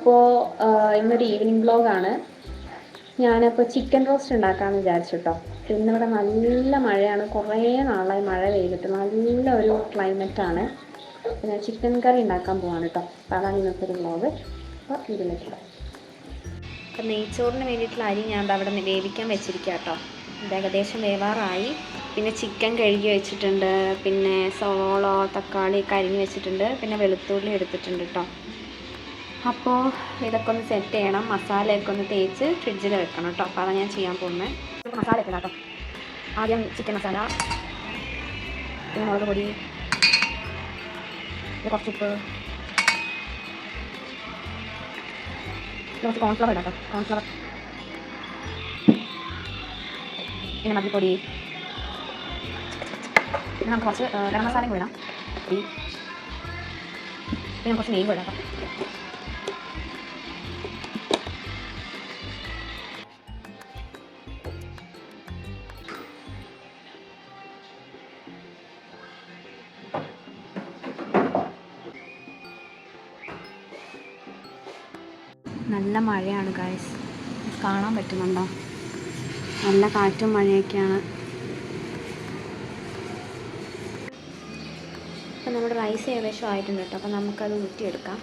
അപ്പോൾ ഇന്നൊരു ഈവനിങ് വ്ലോഗാണ്. ഞാനപ്പോൾ ചിക്കൻ റോസ്റ്റ് ഉണ്ടാക്കാമെന്ന് വിചാരിച്ചിട്ടോ. ഇന്നിവിടെ നല്ല മഴയാണ്, കുറേ നാളായി മഴ പെയ്തിട്ട് നല്ലൊരു ക്ലൈമറ്റാണ്. പിന്നെ ചിക്കൻ കറി ഉണ്ടാക്കാൻ പോവാണ് കേട്ടോ. അപ്പോൾ അതാണ് ഇന്നത്തെ ഒരു വ്ലോഗ്. അപ്പോൾ ഇതിലേക്ക് അപ്പം നെയ്ച്ചോറിന് വേണ്ടിയിട്ടുള്ള അരി ഞാൻ അവിടെ വേവിക്കാൻ വെച്ചിരിക്കുക കേട്ടോ. ഇത് ഏകദേശം വേവാറായി. പിന്നെ ചിക്കൻ കഴുകി വെച്ചിട്ടുണ്ട്, പിന്നെ സവോള തക്കാളി ഒക്കെ അരിഞ്ഞ് വെച്ചിട്ടുണ്ട്, പിന്നെ വെളുത്തുള്ളി എടുത്തിട്ടുണ്ട് കേട്ടോ. അപ്പോൾ ഇതൊക്കെ ഒന്ന് സെറ്റ് ചെയ്യണം, മസാലയൊക്കെ ഒന്ന് തേച്ച് ഫ്രിഡ്ജിൽ വെക്കണം കേട്ടോ. അപ്പോൾ അതാണ് ഞാൻ ചെയ്യാൻ പോകുന്നത്. മസാല ഒക്കെ കേട്ടോ. ആദ്യം ചിക്കൻ മസാല, പിന്നെ മുളക് പൊടി, കുറച്ച് ഉപ്പ്, കുറച്ച് കോൺഫ്ലവർ ഇടാം കേട്ടോ. കോൺഫ്ലവർ, പിന്നെ മല്ലിപ്പൊടി, പിന്നെ നമുക്ക് കുറച്ച് ഗരം മസാലയും കൂടി ഇടാം. പിന്നെ കുറച്ച് നെയ്യ് ഇടാം കേട്ടോ. നല്ല മഴയാണ് ഗൈസ്, കാണാൻ പറ്റുന്നുണ്ടോ? നല്ല കാറ്റും മഴയൊക്കെയാണ്. അപ്പോൾ നമ്മുടെ റൈസ് ഏകദേശം ആയിട്ടുണ്ട് കേട്ടോ. അപ്പോൾ നമുക്കത് ഊറ്റിയെടുക്കാം.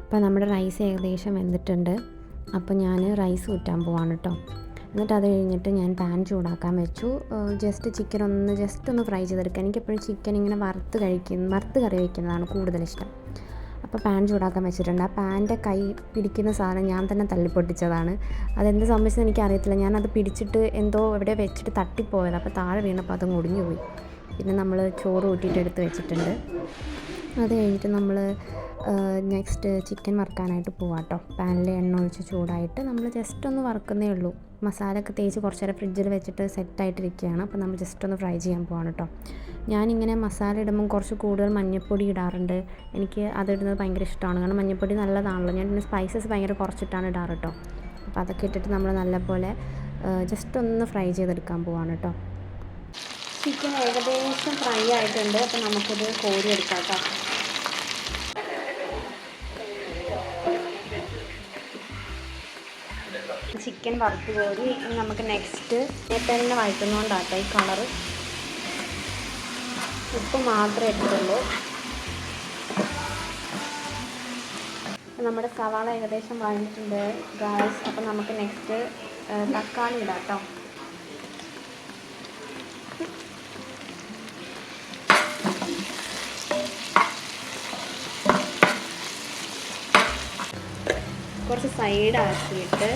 അപ്പോൾ നമ്മുടെ റൈസ് ഏകദേശം വെന്തിട്ടുണ്ട്. അപ്പോൾ ഞാൻ റൈസ് ഊറ്റാൻ പോവാണ് കേട്ടോ. എന്നിട്ട് അത് കഴിഞ്ഞിട്ട് ഞാൻ പാൻ ചൂടാക്കാൻ വെച്ചു. ചിക്കൻ ഒന്ന് ഫ്രൈ ചെയ്തെടുക്കാം. എനിക്കെപ്പോഴും ചിക്കൻ ഇങ്ങനെ വറുത്ത് കറി വയ്ക്കുന്നതാണ് കൂടുതലിഷ്ടം. അപ്പോൾ പാൻ ചൂടാക്കാൻ വെച്ചിട്ടുണ്ട്. ആ പാൻ്റെ കൈ പിടിക്കുന്ന സാധനം ഞാൻ തന്നെ തള്ളിപ്പൊട്ടിച്ചതാണ്. അതെന്ത് സംഭവിച്ചത് എനിക്കറിയത്തില്ല. ഞാനത് പിടിച്ചിട്ട് എന്തോ എവിടെ വെച്ചിട്ട് തട്ടിപ്പോയത്. അപ്പോൾ താഴെ വീണപ്പോൾ അത് മുടിഞ്ഞു പോയി. പിന്നെ നമ്മൾ ചോറ് ഊറ്റിയിട്ട് എടുത്ത് വെച്ചിട്ടുണ്ട്. അത് കഴിഞ്ഞിട്ട് നമ്മൾ നെക്സ്റ്റ് ചിക്കൻ വറുക്കാനായിട്ട് പോവാം കേട്ടോ. പാനിൽ എണ്ണ ഒഴിച്ച് ചൂടായിട്ട് നമ്മൾ ജസ്റ്റ് ഒന്ന് വറുക്കുന്നേ ഉള്ളൂ. മസാലയൊക്കെ തേച്ച് കുറച്ച് നേരം ഫ്രിഡ്ജിൽ വെച്ചിട്ട് സെറ്റായിട്ടിരിക്കുകയാണ്. അപ്പോൾ നമ്മൾ ജസ്റ്റ് ഒന്ന് ഫ്രൈ ചെയ്യാൻ പോവാണ് കേട്ടോ. ഞാനിങ്ങനെ മസാല ഇടുമ്പം കുറച്ച് കൂടുതൽ മഞ്ഞൾപ്പൊടി ഇടാറുണ്ട്. എനിക്ക് അതിടുന്നത് ഭയങ്കര ഇഷ്ടമാണ്, കാരണം മഞ്ഞൾപ്പൊടി നല്ലതാണല്ലോ. ഞാൻ പിന്നെ സ്പൈസസ് ഭയങ്കര കുറച്ചിട്ടാണ് ഇടാറ് കേട്ടോ. അപ്പോൾ അതൊക്കെ ഇട്ടിട്ട് നമ്മൾ നല്ലപോലെ ജസ്റ്റ് ഒന്ന് ഫ്രൈ ചെയ്തെടുക്കാൻ പോവാണ് കേട്ടോ. ചിക്കൻ ഏകദേശം ഫ്രൈ ആയിട്ടുണ്ട്. അപ്പോൾ നമുക്കിത് കോരിയെടുക്കാം കേട്ടോ. ചിക്കൻ വറുത്ത് കോരി നമുക്ക് നെക്സ്റ്റ് തന്നെ വഴറ്റുന്നതുകൊണ്ടാട്ടോ ഈ കളറ്. ഉപ്പ് മാത്രമേ ഇട്ടിട്ടുള്ളൂ. നമ്മുടെ സവാള ഏകദേശം വഴഞ്ഞിട്ടുണ്ട് ഗായ്സ്. അപ്പോൾ നമുക്ക് നെക്സ്റ്റ് തക്കാളി ഇടാം കേട്ടോ. കുറച്ച് സൈഡാക്കിയിട്ട്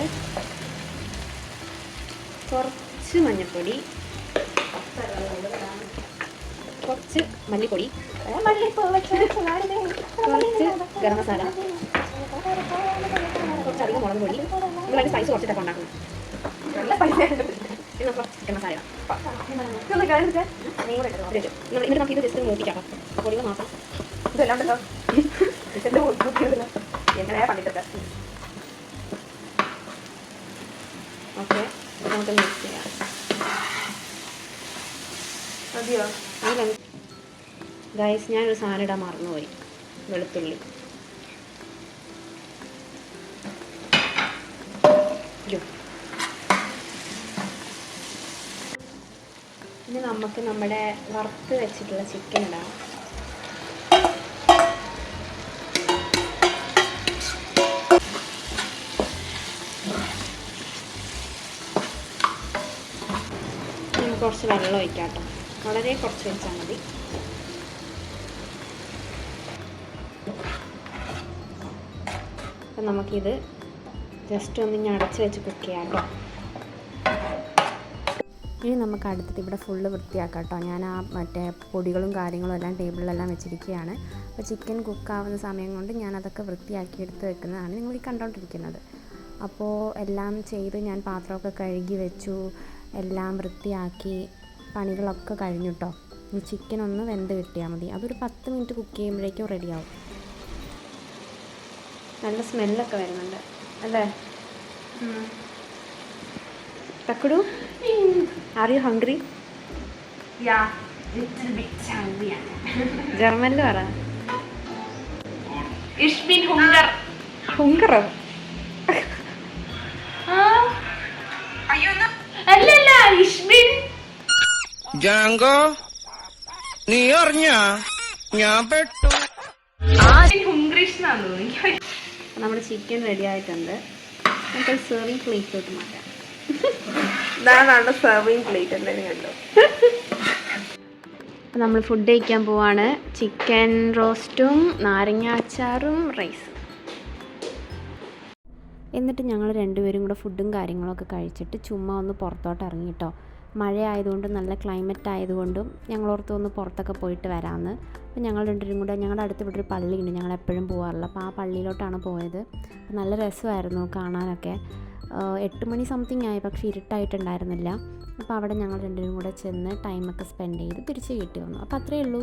കുറച്ച് മഞ്ഞൾപ്പൊടി, കുറച്ച് മല്ലിപ്പൊടി, കുറച്ച് ഗരം മസാല, കുറച്ചധികം മുളക് പൊടി. നമ്മളതിന് സ്പൈസ് കുറച്ചിട്ടൊക്കെ ഉണ്ടാക്കുന്നത്. പിന്നെ കുറച്ച് ചിക്കൻ മസാല എന്നിട്ട് നമുക്ക് ഇത് ജസ്റ്റ് മൂപ്പിക്കാം. പൊടികൾ മാത്രം ഇതെല്ലാം ഉണ്ടല്ലോ. എങ്ങനെയാ പണിട്ടത്? ഓക്കെ, നമുക്ക് മിക്സ് ചെയ്യാം. മതിയോ? ഗൈസ്, ഞാനൊരു സാധനം ഇടാൻ മറന്നുപോയി, വെളുത്തുള്ളി. ഇനി നമുക്ക് നമ്മുടെ വറുത്ത് വെച്ചിട്ടുള്ള ചിക്കൻ ഇടാം. കുറച്ച് വെള്ളം ഒഴിക്കാം കേട്ടോ. വളരെ കുറച്ച് വെച്ചാൽ മതി. അപ്പം നമുക്കിത് ജസ്റ്റ് ഒന്ന് അടച്ച് വെച്ച് കുക്ക് ചെയ്യാം കേട്ടോ. ഇനി നമുക്ക് അടുത്തത് ഇവിടെ ഫുള്ള് വൃത്തിയാക്കാം കേട്ടോ. ഞാൻ ആ മറ്റേ പൊടികളും കാര്യങ്ങളും എല്ലാം ടേബിളിലെല്ലാം വെച്ചിരിക്കുകയാണ്. അപ്പോൾ ചിക്കൻ കുക്കാവുന്ന സമയം കൊണ്ട് ഞാനതൊക്കെ വൃത്തിയാക്കി എടുത്ത് വെക്കുന്നതാണ് നിങ്ങൾ ഈ കണ്ടുകൊണ്ടിരിക്കുന്നത്. അപ്പോൾ എല്ലാം ചെയ്ത് ഞാൻ പാത്രമൊക്കെ കഴുകി വെച്ചു, എല്ലാം വൃത്തിയാക്കി, പണികളൊക്കെ കഴിഞ്ഞു കേട്ടോ. ഈ ചിക്കൻ ഒന്ന് വെന്ത് കിട്ടിയാൽ മതി. അതൊരു 10 മിനിറ്റ് കുക്ക് ചെയ്യുമ്പോഴേക്കും റെഡിയാവും. നല്ല സ്മെല്ലൊക്കെ വരുന്നുണ്ട് അല്ലേ? Thakkudu, are you hungry? ജർമ്മനിൽ പറ. ഹുങ്കറോ? അല്ലല്ല, ഇഷ്ബിൻ. ജാങ്കോ, നീ അറിഞ്ഞ ഞാൻ പെട്ടു. നമ്മുടെ ചിക്കൻ റെഡി ആയിട്ടുണ്ട്. നമുക്ക് സെർവിങ് പ്ലേറ്റിലോട്ട് മാറ്റാം. ഇതാണ് സെർവിങ് പ്ലേറ്റ്. എന്തായാലും കണ്ടോ. അപ്പോൾ നമ്മൾ ഫുഡ് കഴിക്കാൻ പോവാണ്. ചിക്കൻ റോസ്റ്റും നാരങ്ങ അച്ചാറും റൈസും. എന്നിട്ട് ഞങ്ങൾ രണ്ടുപേരും കൂടെ ഫുഡും കാര്യങ്ങളൊക്കെ കഴിച്ചിട്ട് ചുമ്മാ ഒന്ന് പുറത്തോട്ട് ഇറങ്ങി കേട്ടോ. മഴ ആയതുകൊണ്ടും നല്ല ക്ലൈമറ്റ് ആയതുകൊണ്ടും ഞങ്ങളോർത്ത് ഒന്ന് പുറത്തൊക്കെ പോയിട്ട് വരാമെന്ന്. അപ്പോൾ ഞങ്ങൾ രണ്ടുപേരും കൂടെ ഞങ്ങളുടെ അടുത്ത് ഇവിടെ ഒരു പള്ളിയുണ്ട്, ഞങ്ങൾ എപ്പോഴും പോകാറില്ല. അപ്പോൾ ആ പള്ളിയിലോട്ടാണ് പോയത്. അപ്പോൾ നല്ല രസമായിരുന്നു കാണാനൊക്കെ. 8 മണി സംതിങ് ആയി, പക്ഷേ ഇരുട്ടായിട്ടുണ്ടായിരുന്നില്ല. അപ്പോൾ അവിടെ ഞങ്ങൾ രണ്ടുപേരും കൂടെ ചെന്ന് ടൈമൊക്കെ സ്പെൻഡ് ചെയ്ത് തിരിച്ച് കിട്ടി വന്നു. അപ്പോൾ അത്രയേ ഉള്ളൂ.